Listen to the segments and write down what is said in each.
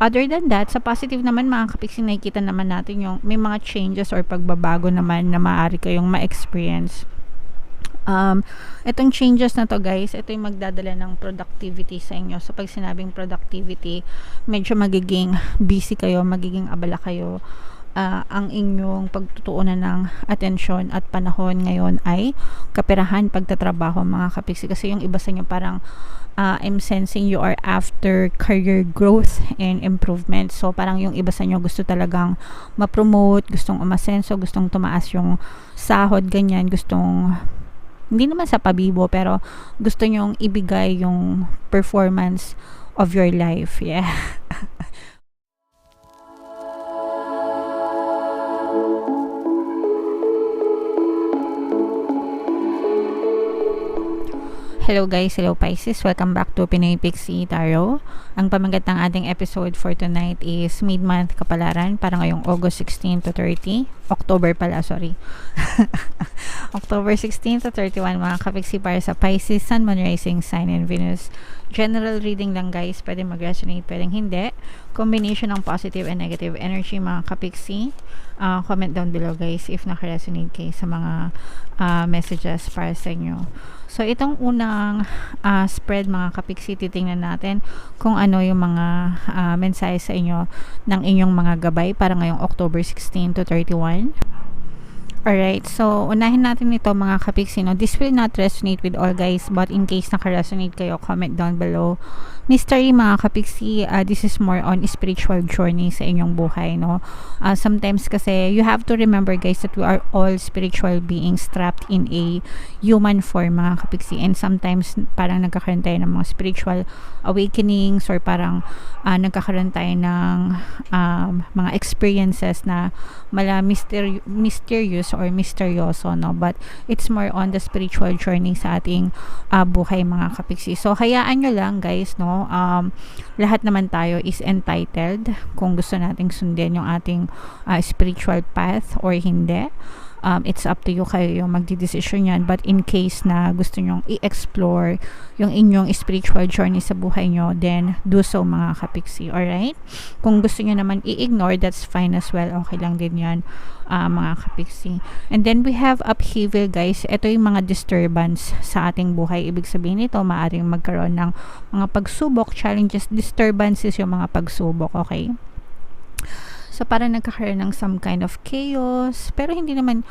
Other than that, sa positive naman mga kapiksi, nakikita naman natin yung may mga changes or pagbabago naman na maaari kayong ma-experience. Itong changes na to guys, ito yung magdadala ng productivity sa inyo. So pag sinabing productivity, medyo magiging busy kayo, magiging abala kayo. Ang inyong pagtutuunan ng atensyon at panahon ngayon ay kaperahan pagtatrabaho mga kapiksi. Kasi yung iba sa inyo parang I'm sensing you are after career growth and improvement. So parang yung iba sa inyo gusto talagang ma-promote, gustong umasenso, gustong tumaas yung sahod, ganyan, gustong hindi naman sa pabibo pero gusto nyong ibigay yung performance of your life. Yeah. Hello guys, hello Pisces. Welcome back to Pinoy Pixie Tarot. Ang pamagat ng ating episode for tonight is mid-month kapalaran para ngayong August 16 to 30. October pala, sorry. October 16 to 31 mga kapiksi para sa Pisces, Sun, Moon, Rising, Sign, and Venus. General reading lang guys. Pwede mag-resonate, pwedeng hindi. Combination ng positive and negative energy mga kapiksi. Comment down below guys if naka-resonate kayo sa mga messages para sa inyo. So, itong unang spread mga kapiksi, titingnan natin kung ano yung mga mensahe sa inyo ng inyong mga gabay para ngayong October 16 to 31. Alright, so unahin natin ito mga kapiksi, no? This will not resonate with all guys, but in case naka-resonate kayo, comment down below. Mystery mga kapiksi, this is more on spiritual journey sa inyong buhay, no? Sometimes kasi, you have to remember guys that we are all spiritual beings trapped in a human form mga kapiksi, and sometimes parang nagkakaroon tayo ng mga spiritual awakenings or parang nagkakaroon tayo ng mga experiences na mala mysterious or misteryoso, no? But it's more on the spiritual journey sa ating buhay mga kapiksi. So hayaan nyo lang guys, no? Lahat naman tayo is entitled kung gusto nating sundin yung ating spiritual path or hindi. It's up to you, kayo yung magdidesisyon yan. But in case na gusto nyong i-explore yung inyong spiritual journey sa buhay nyo, then do so mga kapiksi. Alright? Kung gusto nyo naman i-ignore, that's fine as well. Okay lang din yan mga kapiksi. And then we have upheaval guys. Ito yung mga disturbance sa ating buhay. Ibig sabihin nito, maaaring magkaroon ng mga pagsubok, challenges, disturbances yung mga pagsubok. Okay? So, parang nagkakaroon ng some kind of chaos. Pero hindi naman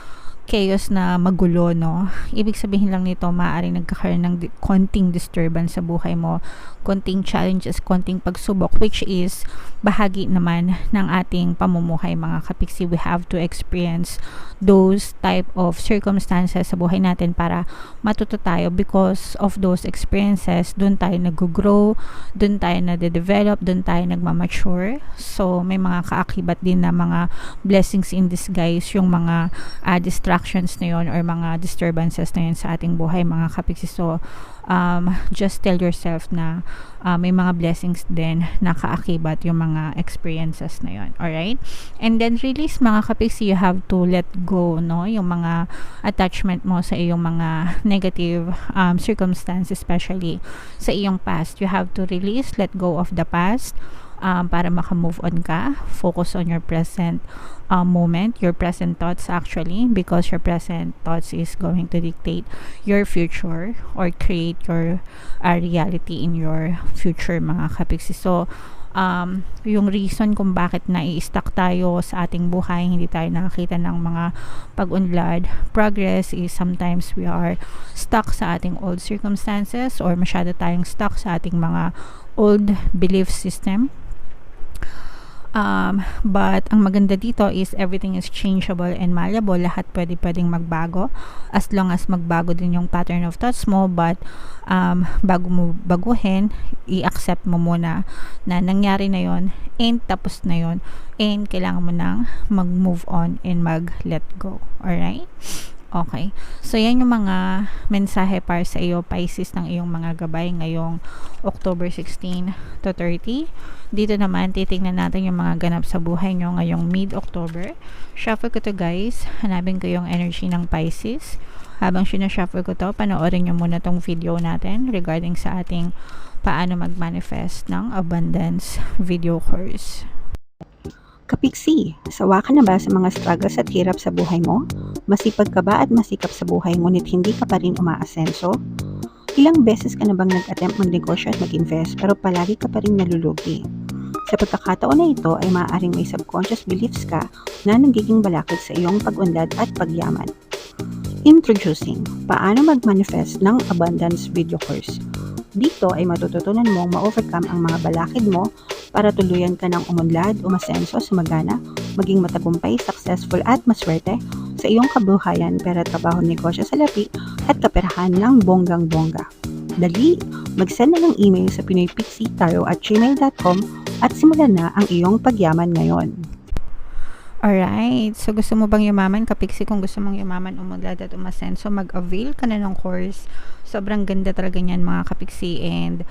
chaos na magulo, no? Ibig sabihin lang nito, maaaring nagkakaroon ng konting disturbance sa buhay mo. Konting challenges, konting pagsubok, which is bahagi naman ng ating pamumuhay mga kapiksi. We have to experience those type of circumstances sa buhay natin para matuto tayo. Because of those experiences, dun tayo nag-grow, dun tayo na-develop, dun tayo nagmamature. So, may mga kaakibat din na mga blessings in disguise, yung mga distractions na yun or mga disturbances na yun sa ating buhay mga kapiksi. So, just tell yourself na may mga blessings din na kaakibat yung mga experiences na yun. Alright? And then release mga kapiksi, you have to let go, no? Yung mga attachment mo sa iyong mga negative circumstances, especially sa iyong past. You have to release, let go of the past para maka-move on ka. Focus on your present moment, your present thoughts actually, because your present thoughts is going to dictate your future or create your reality in your future mga kapiksi. So, yung reason kung bakit nai-stuck tayo sa ating buhay, hindi tayo nakakita ng mga pag-unlad, progress, is sometimes we are stuck sa ating old circumstances or masyado tayong stuck sa ating mga old belief system. But ang maganda dito is everything is changeable and malleable. Lahat pwedeng magbago as long as magbago din yung pattern of thoughts mo. But bago mo baguhin, i-accept mo muna na nangyari na yon and tapos na yon and kailangan mo nang mag-move on and mag-let go. Alright? Okay. So, yan yung mga mensahe para sa iyo, Pisces, ng iyong mga gabay ngayong October 16 to 30. Dito naman, titingnan natin yung mga ganap sa buhay nyo ngayong mid-October. Shuffle ko to guys. Hanapin ko yung energy ng Pisces. Habang sinashuffle ko to, panoorin nyo muna tong video natin regarding sa ating paano mag-manifest ng abundance video course. Kapiksi, sawa ka na ba sa mga struggles at hirap sa buhay mo? Masipag ka ba at masikap sa buhay ngunit hindi ka pa rin umaasenso? Ilang beses ka na bang nag-attempt magnegosyo at mag-invest pero palagi ka pa rin nalulugi? Sa pagkakataon na ito ay maaaring may subconscious beliefs ka na nagiging balakid sa iyong pag-unlad at pagyaman. Introducing, paano mag-manifest ng abundance video course. Dito ay matututunan mong ma-overcome ang mga balakid mo para tuluyan ka ng umunlad, umasenso, sumagana, maging matagumpay, successful at maswerte sa iyong kabuhayan, pera, trabaho, negosyo, salapi at kaperahan ng bonggang-bongga. Dali, mag-send na ng email sa pinoypixietaro@gmail.com at simulan na ang iyong pagyaman ngayon. Alright, so gusto mo bang yumaman, kapiksi? Kung gusto mong yumaman, umunlad at umasenso, mag-avail ka na ng course. Sobrang ganda talaga niyan mga kapiksi, and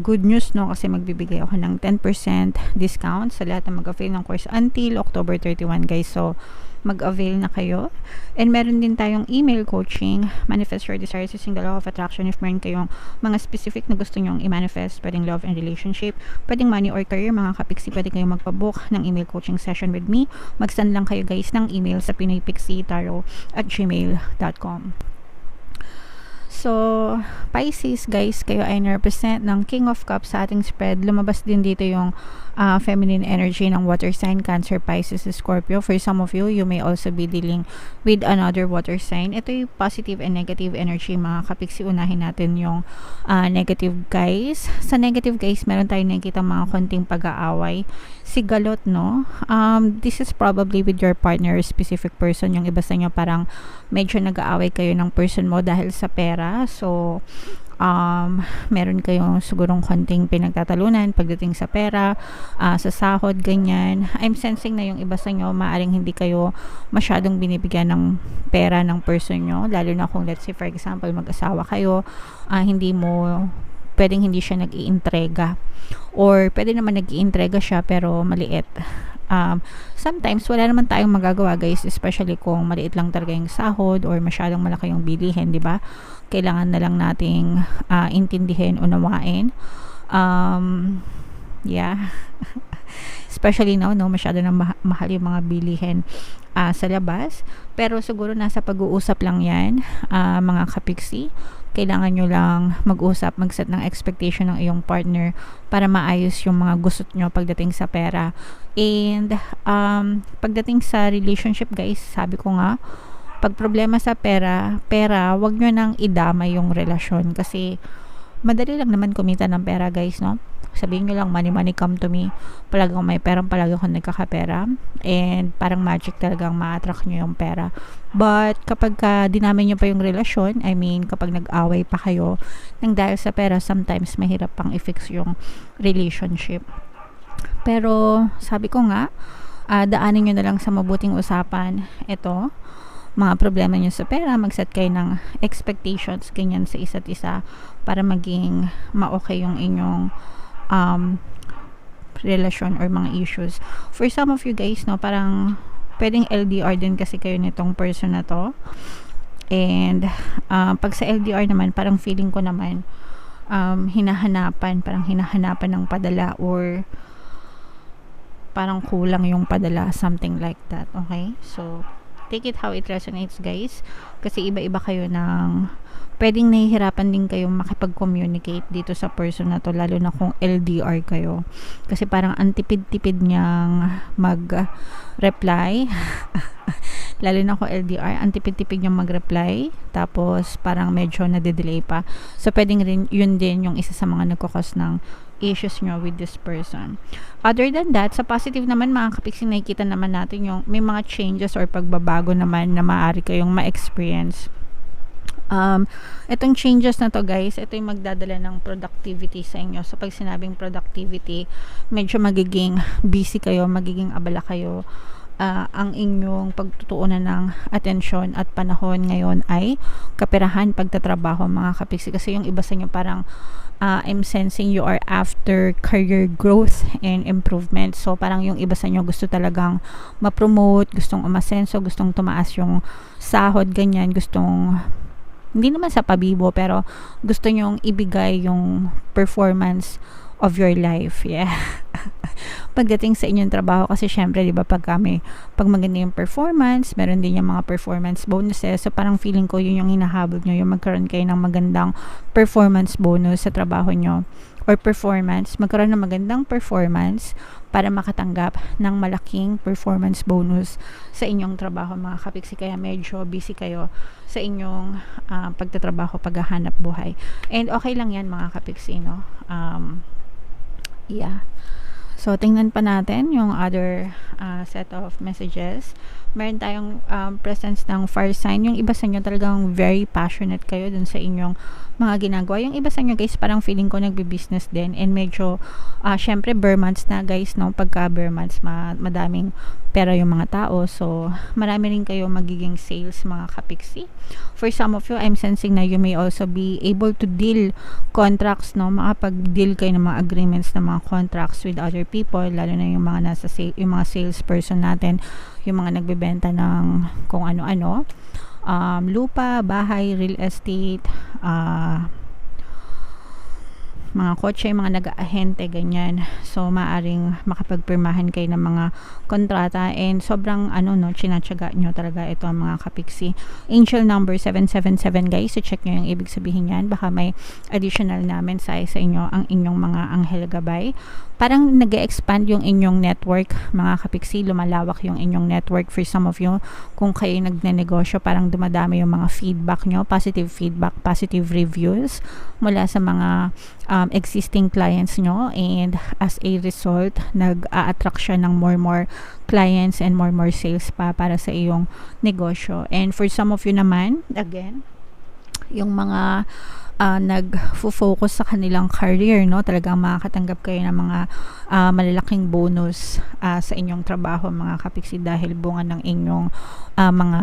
good news no, kasi magbibigay ako ng 10% discount sa lahat na mag-avail ng course until October 31 guys. So mag-avail na kayo. And meron din tayong email coaching, manifest your desires using the law of attraction. If meron kayong mga specific na gusto nyong i-manifest, pwedeng love and relationship, pwedeng money or career, mga kapiksi, pwede kayong magpabook ng email coaching session with me. Mag-send lang kayo guys ng email sa pinoypixietaro@gmail.com. So, Pisces guys, kayo ay na-represent ng King of Cups sa ating spread. Lumabas din dito yung feminine energy ng water sign, Cancer, Pisces, Scorpio. For some of you, you may also be dealing with another water sign. Ito yung positive and negative energy mga kapiksi. Unahin natin yung negative guys. Sa negative guys, meron tayong nakikita mga konting pag-aaway. Sigalot, no? This is probably with your partner or specific person. Yung iba sa inyo parang medyo nag-aaway kayo ng person mo dahil sa pera. So, meron kayong sigurong konting pinagtatalunan pagdating sa pera, sa sahod, ganyan. I'm sensing na yung iba sa inyo, maaring hindi kayo masyadong binibigyan ng pera ng person nyo, lalo na kung let's say for example mag-asawa kayo, pwedeng hindi siya nag-iintrega, or pwede naman nag-iintrega siya pero maliit. Sometimes wala naman tayong magagawa guys, especially kung maliit lang talaga yung sahod or masyadong malaki yung bilihin, di ba? Kailangan na lang nating intindihin, unawain. Yeah. Especially now, no, masyado na mahal yung mga bilihin sa labas. Pero siguro nasa pag-uusap lang yan, mga kapiksi. Kailangan nyo lang mag-usap, mag-set ng expectation ng iyong partner para maayos yung mga gusot nyo pagdating sa pera. And pagdating sa relationship guys, sabi ko nga, pag problema sa pera, wag nyo nang idama yung relasyon kasi madali lang naman kumita ng pera guys, no? Sabihin nyo lang, money come to me. Palagi akong may perang, palagi akong nagkakapera. And parang magic talagang ma-attract nyo yung pera. But kapag dinami nyo pa yung relasyon, I mean, kapag nag-away pa kayo nang dahil sa pera, sometimes mahirap pang i-fix yung relationship. Pero sabi ko nga, daanin nyo na lang sa mabuting usapan ito, mga problema nyo sa pera, mag-set kayo ng expectations ganyan sa isa't isa para maging ma-okay yung inyong relasyon or mga issues. For some of you guys, no, parang pwedeng LDR din kasi kayo nitong person na to. And pag sa LDR naman, parang feeling ko naman parang hinahanapan ng padala, or parang kulang yung padala, something like that. Okay? So take it how it resonates guys, kasi iba-iba kayo ng pwedeng nahihirapan din kayong makipag-communicate dito sa person na to, lalo na kung LDR kayo, kasi parang antipid-tipid niyang mag-reply lalo na kung LDR, antipid-tipid niyang mag-reply, tapos parang medyo nade-delay pa. So pwedeng rin yun din yung isa sa mga nagkakos ng issues nyo with this person. Other than that, sa positive naman mga kapiksi, nakikita naman natin yung may mga changes or pagbabago naman na maaari kayong ma-experience. Itong changes na to guys, ito yung magdadala ng productivity sa inyo. So pag sinabing productivity, medyo magiging busy kayo, magiging abala kayo. Ang inyong pagtutuunan ng atensyon at panahon ngayon ay kaperahan, pagtatrabaho mga kapiksi, kasi yung iba sa inyo parang I'm sensing you are after career growth and improvement. So parang yung iba sa inyo gusto talagang ma-promote, gustong umasenso, gustong tumaas yung sahod, ganyan, gustong hindi naman sa pabibo, pero gusto nyong ibigay yung performance of your life. Yeah. Pagdating sa inyong trabaho, kasi syempre, di ba, pag maganda yung performance, meron din yung mga performance bonuses. So, parang feeling ko yun yung hinahabol nyo, yung magkaroon kayo ng magandang performance bonus sa trabaho nyo or performance, magkaroon ng magandang performance para makatanggap ng malaking performance bonus sa inyong trabaho, mga kapiksi. Kaya medyo busy kayo sa inyong pagtatrabaho, paghahanap buhay. And okay lang yan, mga kapiksi, no? Yeah. So, tingnan pa natin yung other set of messages. Meron tayong presence ng fire sign. Yung iba sa inyo talagang very passionate kayo dun sa inyong mga ginagawa. Yung iba sa inyo, guys, parang feeling ko nagbi-business din. And medyo, syempre, bare months na, guys, no? Pagka bare months, madaming pera yung mga tao. So, marami rin kayo magiging sales, mga kapiksi. For some of you, I'm sensing na you may also be able to deal contracts, no? Makapag-deal kayo ng mga agreements, ng mga contracts with other people, lalo na yung mga nasa yung mga salesperson natin, yung mga nagbebenta ng kung ano-ano, lupa, bahay, real estate, mga kotse, mga nag-ahente, ganyan. So, maaring makapagpirmahan kayo ng mga kontrata, and sobrang chinatsaga nyo talaga ito, ang mga kapiksi. Angel number 777, guys. So, check nyo yung ibig sabihin yan. Baka may additional na mensahe sa inyo ang inyong mga anghel gabay. Parang nag-expand yung inyong network, mga kapiksi. Lumalawak yung inyong network for some of you. Kung kayo nagnenegosyo, parang dumadami yung mga feedback nyo, positive feedback, positive reviews mula sa mga existing clients nyo, and as a result, nag-a-attract siya ng more clients and more sales pa para sa iyong negosyo. And for some of you naman, again, yung mga nag-focus sa kanilang career, no? Talagang makakatanggap kayo ng mga malalaking bonus sa inyong trabaho, mga kapiksi, dahil bunga ng inyong mga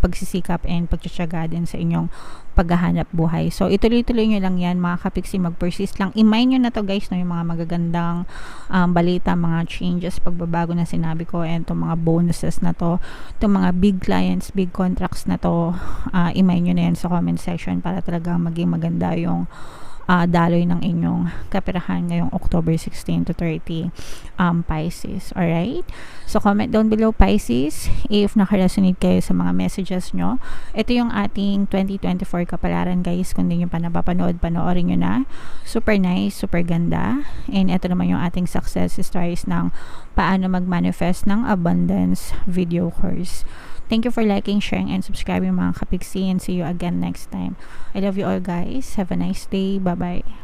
pagsisikap and pagtsatsaga din sa inyong paghahanap buhay. So, ituloy-tuloy nyo lang yan, mga kapiksi. Mag-persist lang. I-mind nyo na to, guys, no? Yung mga magagandang balita, mga changes, pagbabago na sinabi ko, and itong mga bonuses na to, itong mga big clients, big contracts na to, i-mind nyo na yan sa comment section para talagang maging maganda yung daloy ng inyong kaperahan ngayong October 16 to 30, Pisces. Alright? So, comment down below, Pisces, if nakaresonate kayo sa mga messages nyo. Ito yung ating 2024 kapalaran, guys. Kung hindi nyo pa napapanood, panoorin nyo na. Super nice, super ganda. And ito naman yung ating success stories ng paano mag-manifest ng abundance video course. Thank you for liking, sharing, and subscribing, mga kapiksi, and see you again next time. I love you all, guys. Have a nice day. Bye-bye.